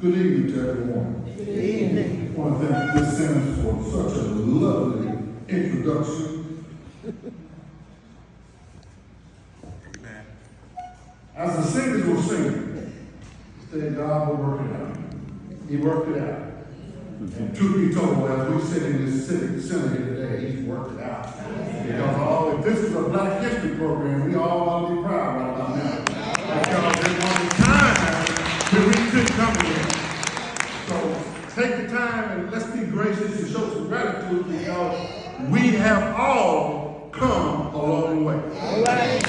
Good evening to everyone. Good evening. I want to thank Ms. Simmons for such a lovely introduction. As the singers were singing, said God will work it out. He worked it out. And truth be told, as we sit in this civic center here today, he's worked it out. Because if this is a Black History program, we all ought to be proud right about now. Because there was a time when we couldn't come here. So take the time and let's be gracious and show some gratitude because we have all come a long way. All right.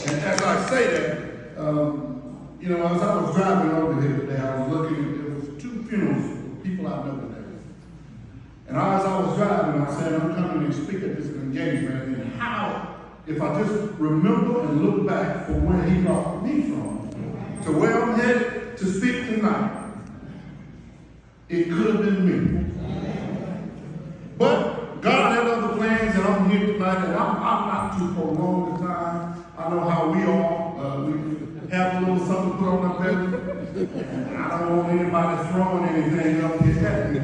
And as I say that, as I was driving over here today, I was looking, there was 2 funerals of people I know today. And as I was driving, I said, I'm coming to speak at this engagement, and how, if I just remember and look back from where he brought me from, to where I'm headed to speak tonight, it could have been me. But God had other plans, and I'm here tonight, and I'm not too prolonged the time. I know how we are. We have a little something put on our belly, and I don't want anybody throwing anything up here at me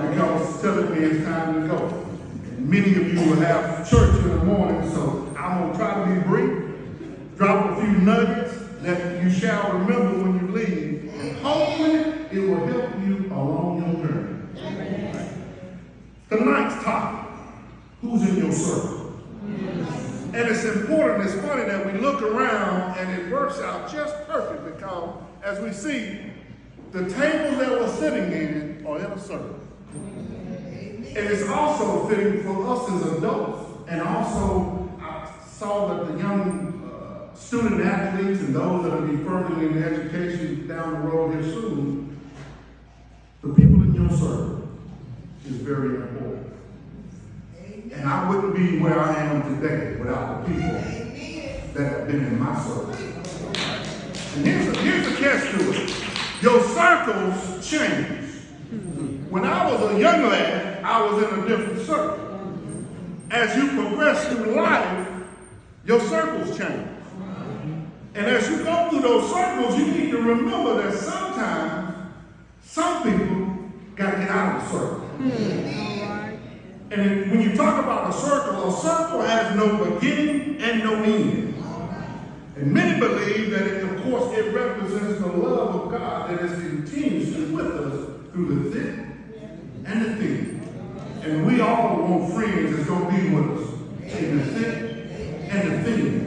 because it's telling me it's time to go. And many of you will have church in the morning, so I'm going to try to be brief, drop a few nuggets that you shall remember when you leave, and hopefully it will help you along your journey. Tonight's topic, who's in your circle? And it's important, it's funny that we look around and it works out just perfect because as we see, the tables that we're sitting in are in a circle. And it's also fitting for us as adults. And also, I saw that the young student athletes and those that will be furthering in education down the road here soon, the people in your circle is very important. And I wouldn't be where I am today without the people that have been in my circle. And here's the catch to it. Your circles change. When I was a young lad, I was in a different circle. As you progress through life, your circles change. And as you go through those circles, you need to remember that sometimes some people got to get out of the circle. And when you talk about a circle has no beginning and no end. And many believe that, of course, it represents the love of God that is continuously with us through the thick and the thin. And we all want friends that's going to be with us in the thick and the thin.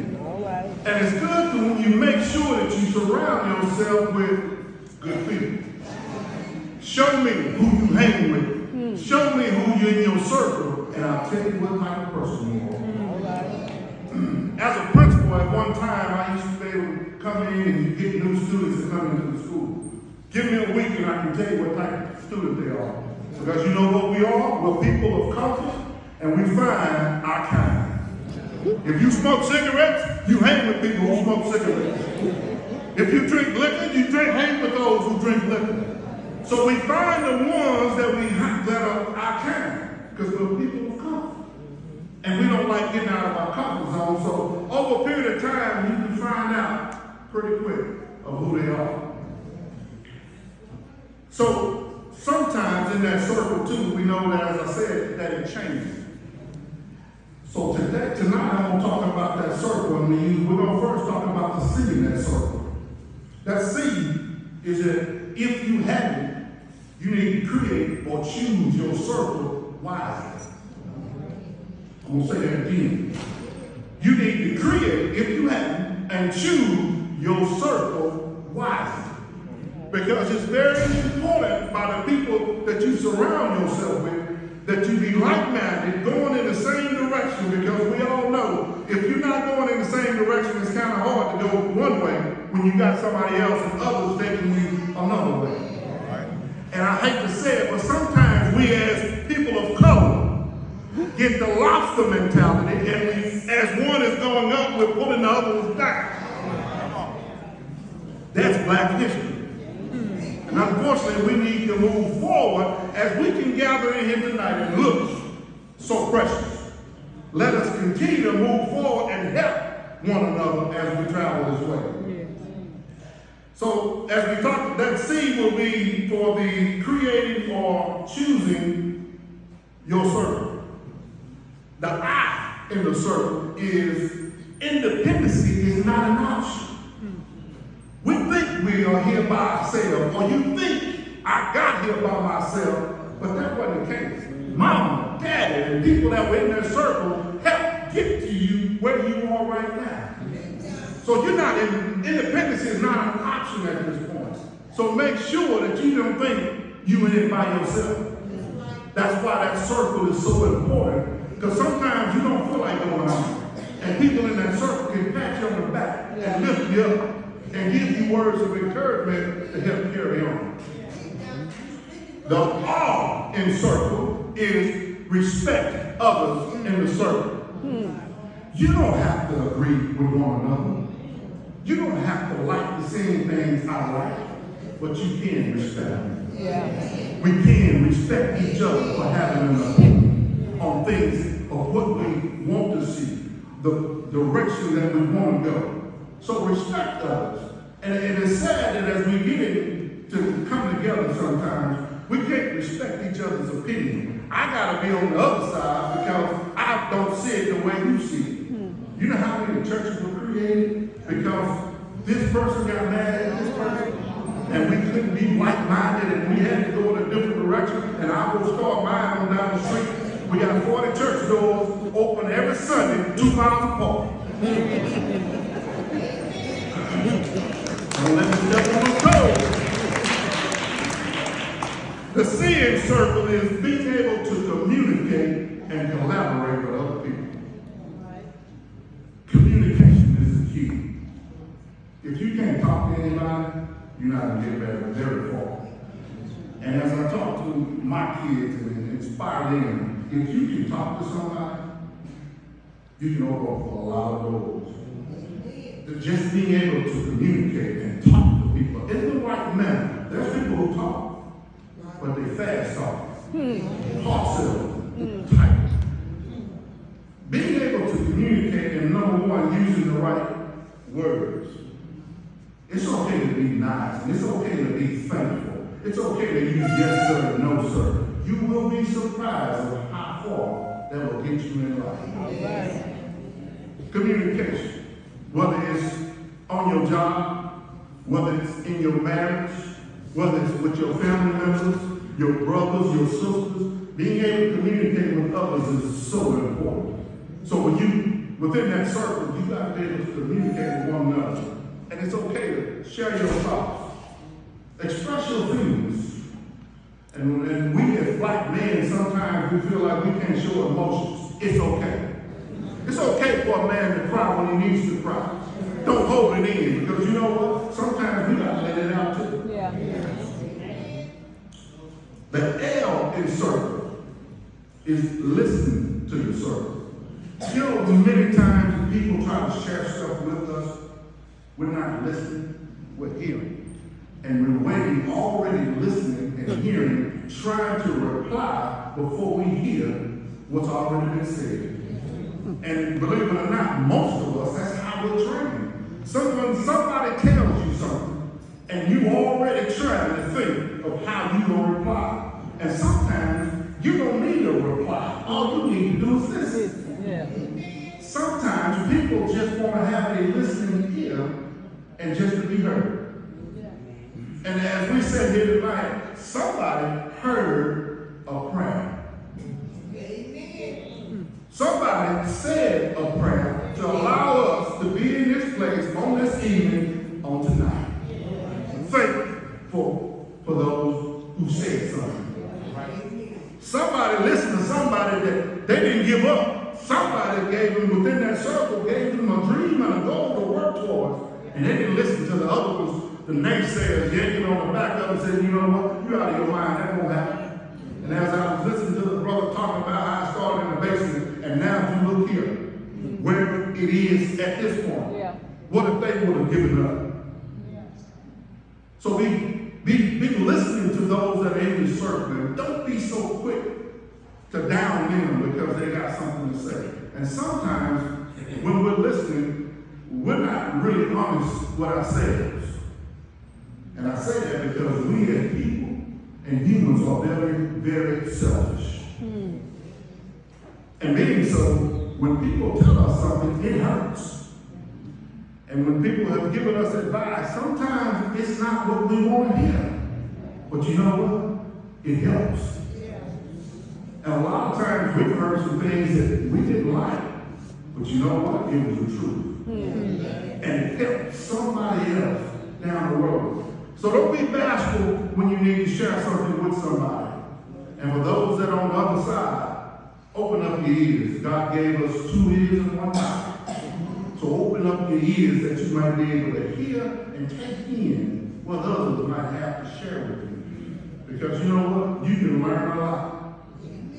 And it's good when you make sure that you surround yourself with good people. Show me who you hang with. Show me who you're in your circle, and I'll tell you what type of person you are. As a principal, at one time, I used to be able to come in and you get new students that come into the school. Give me a week and I can tell you what type of student they are. Because you know what we are? We're people of comfort, and we find our kind. If you smoke cigarettes, you hang with people who smoke cigarettes. If you drink liquor, you hang with those who drink liquor. So we find the ones that are our kind, because we're people of comfort. And we don't like getting out of our comfort zone. So over a period of time, you can find out pretty quick of who they are. So sometimes in that circle too, we know that, as I said, that it changes. So tonight I'm going to talk about that circle, and we're going to first talk about the seed in that circle. That seed is that if you have it, you need to create or choose your circle wisely. I'm going to say that again. You need to create, if you haven't, and choose your circle wisely. Because it's very important by the people that you surround yourself with that you be like-minded, going in the same direction, because we all know if you're not going in the same direction, it's kind of hard to go one way when you got somebody else and others taking you another way. And I hate to say it, but sometimes we as people of color get the lobster mentality, and as one is going up, we're pulling the other ones down. That's Black history. And unfortunately, we need to move forward as we can gather in here tonight and look so precious. Let us continue to move forward and help one another as we travel this way. So as we talk, that C will be for the creating or choosing your circle. The I in the circle is independency is not an option. We think we are here by ourselves, or you think I got here by myself, but that wasn't the case. Mama, daddy, and people that were in that circle helped get to you where you are right now. So you're not independence is not an option at this point. So make sure that you don't think you in it by yourself. That's why that circle is so important. Because sometimes you don't feel like going on. And people in that circle can pat you on the back and lift you up and give you words of encouragement to help carry on. The R in circle is respect others in the circle. You don't have to agree with one another. You don't have to like the same things I like, but you can respect me. Yeah. We can respect each other for having an opinion on things of what we want to see, the direction that we want to go. So respect others. And it's sad that as we get to come together sometimes, we can't respect each other's opinion. I got to be on the other side because I don't see it the way you see it. You know how many churches were created because this person got mad at this person and we couldn't be like-minded and we had to go in a different direction and I will start mine on down the street. We got 40 church doors open every Sunday, 2 miles apart. Don't let me step on the toes. The C in circle is being able to communicate and collaborate with other people. Communication is the key. If you can't talk to anybody, you're not going to get very far. And as I talk to my kids and inspire them, if you can talk to somebody, you can open up a lot of doors. Just being able to communicate and talk to people in the right manner. There's people who talk, but they fast talk. Hard type. Being able to communicate and number one, using the right words. It's okay to be nice, and it's okay to be thankful. It's okay to use yes sir and no sir. You will be surprised at how far that will get you in life. Right. Communication. Whether it's on your job, whether it's in your marriage, whether it's with your family members, your brothers, your sisters, being able to communicate with others is so important. So when you, within that circle, you got to be able to communicate with one another. And it's okay to share your thoughts. Express your feelings. And we as black men, sometimes we feel like we can't show emotions. It's okay. It's okay for a man to cry when he needs to cry. Don't hold it in, because you know what? Sometimes we got to let it out too. Yeah. The L in circle is listening to your circle. You know, many times people try to share stuff with us, we're not listening, we're hearing. And we're waiting, already listening and hearing, trying to reply before we hear what's already been said. And believe it or not, most of us, that's how we're trained. Somebody tells you something, and you already trying to think of how you're going to reply. And sometimes you don't need a reply. All you need to do is listen. Yeah. Sometimes people just want to have a listening ear and just to be heard. Yeah. And as we said here tonight, somebody heard a prayer. Somebody said a prayer to allow us to be in this place on this evening, on tonight. Thankful for those who said something. Somebody listened to somebody that they didn't give up. Somebody gave them, within that circle, gave them a dream and a goal to work towards. And they didn't listen to the other ones, the naysayers yanking on the back of them, saying, you know what, you're out of your mind, that won't happen. And as I was listening to the brother talking about how I started in the basement, and now you look here, where it is at this point. Yeah. What if they would have given up? Yeah. So be listening to those that are in the circle. And don't be so quick to down them because they got something to say. And sometimes, when we're listening, we're not really honest with ourselves. And I say that because we as people and humans are very, very selfish. And being so, when people tell us something, it hurts. And when people have given us advice, sometimes it's not what we want to hear. But you know what? It helps. And a lot of times we've heard some things that we didn't like. But you know what? It was the truth. And it helped somebody else down the road. So don't be bashful when you need to share something with somebody. And for those that are on the other side, open up your ears. God gave us 2 ears and 1 mouth. So open up your ears that you might be able to hear and take in what others might have to share with you. Because you know what? You can learn a lot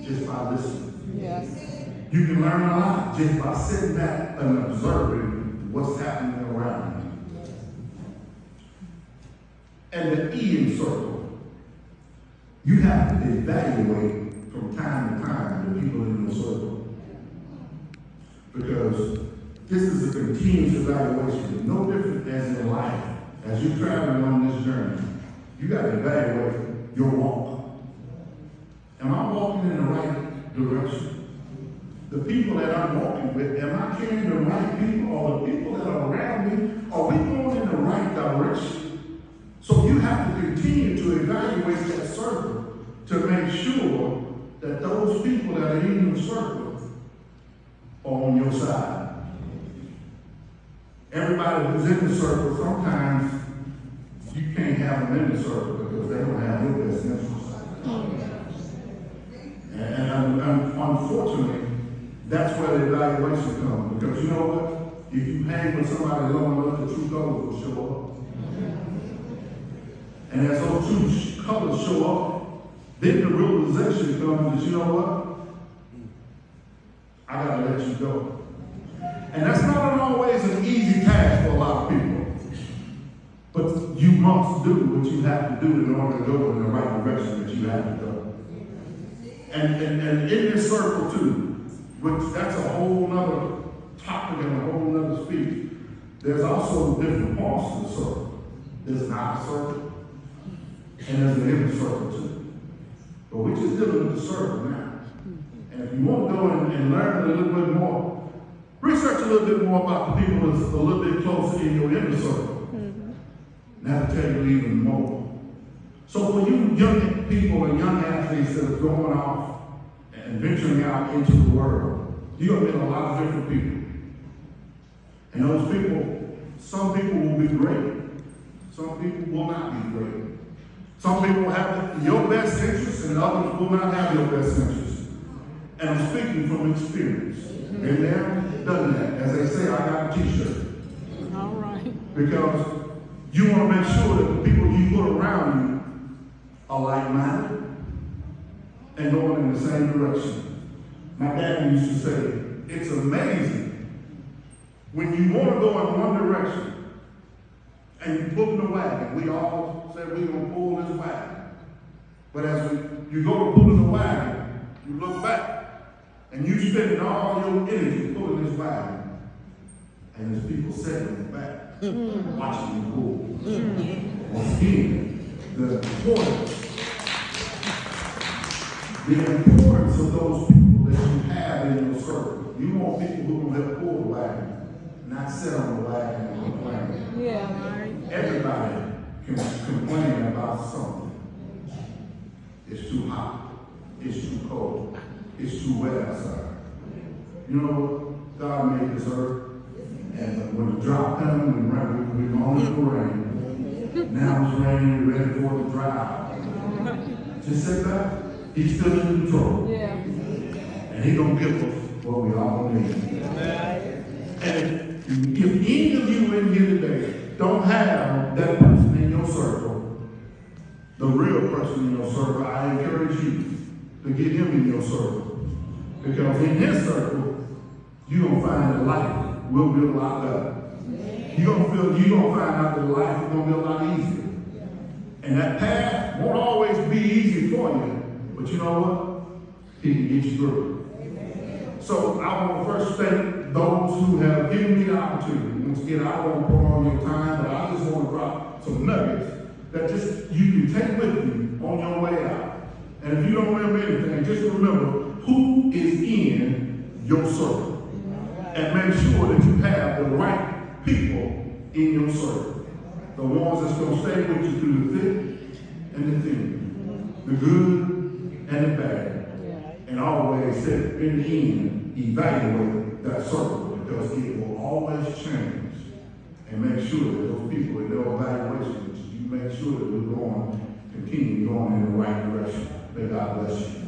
just by listening. Yes. You can learn a lot just by sitting back and observing what's happening around you. And the eating circle. You have to evaluate from time to time the people in your circle. Because this is a continuous evaluation. No different as in life. As you're traveling on this journey, you got to evaluate your walk. Am I walking in the right direction? The people that I'm walking with, am I carrying the right people, or the people that are around me, are we going in the right direction? So you have to continue to evaluate that circle to make sure that those people that are in your circle are on your side. Everybody who's in the circle, sometimes you can't have them in the circle because they don't have your best interests. And unfortunately, that's where the evaluation comes. Because you know what? If you hang with somebody long enough, the true colors will show up. And as those true colors show up, then the realization comes that, you know what? I gotta let you go. And that's not always an easy task for a lot of people. But you must do what you have to do in order to go in the right direction that you have to go. And in this circle too, which that's a whole nother topic and a whole nother speech, there's also different parts of the circle. There's an outer circle, and there's an inner circle too. But we're just dealing with the circle now. And if you want to go and learn a little bit more, research a little bit more about the people that's a little bit closer in your inner circle. And that'll tell you even more. So for you young people and young athletes that are going off and venturing out into the world, you're going to meet a lot of different people. And those people, some people will be great. Some people will not be great. Some people will have your best interests and others will not have your best interests. And I'm speaking from experience. Been there, done that. As they say, I got a t-shirt. All right. Because you want to make sure that the people you put around you are like-minded and going in the same direction. My dad used to say, it's amazing when you want to go in one direction and you pull in the wagon. We all said we're going to pull this wagon. But as you go to pull in the wagon, you look back and you spend all your energy pulling this wagon. And there's people sitting in the back watching you pull. Or seeing the importance of those people that you have in your circle. You want people who will help pull the wagon, not sit on the wagon and complain. Yeah, right. Everybody can complain about something. It's too hot. It's too cold. It's too wet outside. You know, God made this earth, and when the drought comes, we're going for rain. Now it's raining, we're ready for it to dry out. Just sit back. He's still in control. Yeah. And he's going to give us what we all need. And if any of you in here today don't have that person in your circle, the real person in your circle, I encourage you to get him in your circle. Because in his circle, you're going to find that life will be a lot better. You're going to find out that life is going to be a lot easier. And that path won't always be easy for you. But you know what? He can get you through it. So I want to first thank those who have given me the opportunity. Once again, I don't want to prolong your time, but I just want to drop some nuggets that just you can take with you on your way out. And if you don't remember anything, just remember who is in your circle. And make sure that you have the right people in your circle. The ones that's going to stay with you through the thick and the thin, the good and the bad. And always say, in the end, evaluate that circle, because it will always change. And make sure that those people in their evaluation, you make sure that we're continue going in the right direction. May God bless you.